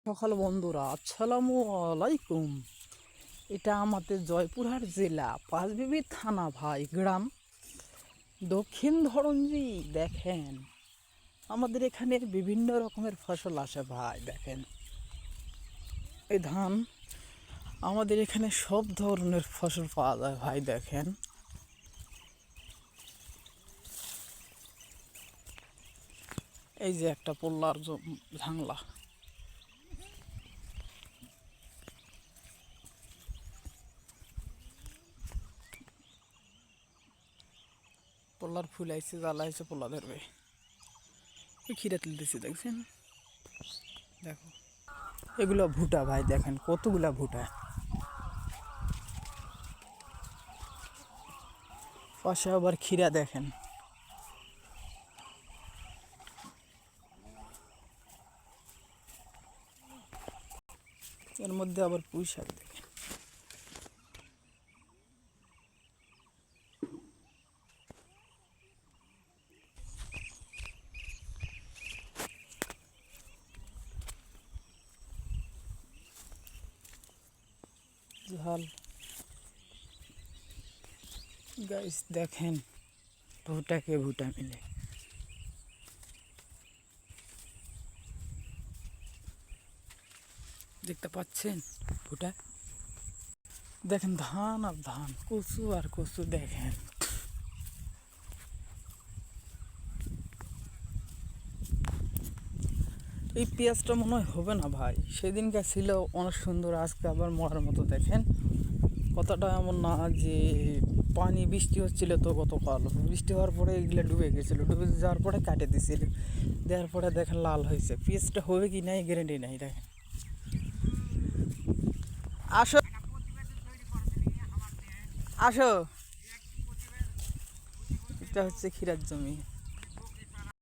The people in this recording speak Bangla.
সকাল বন্ধুরা, আসসালামু আলাইকুম। এটা আমাদের জয়পুরহাট জেলা পাঁচবিবি থানা ভাই গ্রাম, দক্ষিণ ধরঞ্জি। দেখেন আমাদের এখানে বিভিন্ন রকমের ফসল আসে ভাই। দেখেন এই ধান, আমাদের এখানে সব ধরনের ফসল পাওয়া যায় ভাই। দেখেন এই যে একটা পোল্লার ঝাংলা, পোল্লার ফুল আইছে, জ্বালা আইছে, পোল্লা ধরবে। এই খিরা তুলতেছি, দেখছেন? দেখো এগুলো ভুটা ভাই। দেখেন কতগুলা ভুটা। পাশে আবার খিরা দেখেন। এর মধ্যে আবার পুঁই শাক দেখেন। ঝাল গাইস, দেখেন ভুটাকে ভুটা মিলে। দেখতে পাচ্ছেন ভুটা? দেখেন ধান আর ধান, কচু আর কচু। দেখেন এই পেঁয়াজটা মনে হয় হবে না ভাই। সেদিনকার ছিল অনেক সুন্দর, আজকে আবার মরার মতো। দেখেন কথাটা এমন না যে পানি বৃষ্টি হচ্ছিল তো গতকাল, বৃষ্টি হওয়ার পরে এগুলো ডুবে গেছিলো, ডুবে যাওয়ার পরে কাটে দিছিল, দেওয়ার পরে দেখেন লাল হয়েছে। পেঁয়াজটা হবে কি নাই গ্যারেন্টি নাই। দেখেন আসো আসো, এটা হচ্ছে ক্ষীরার জমি।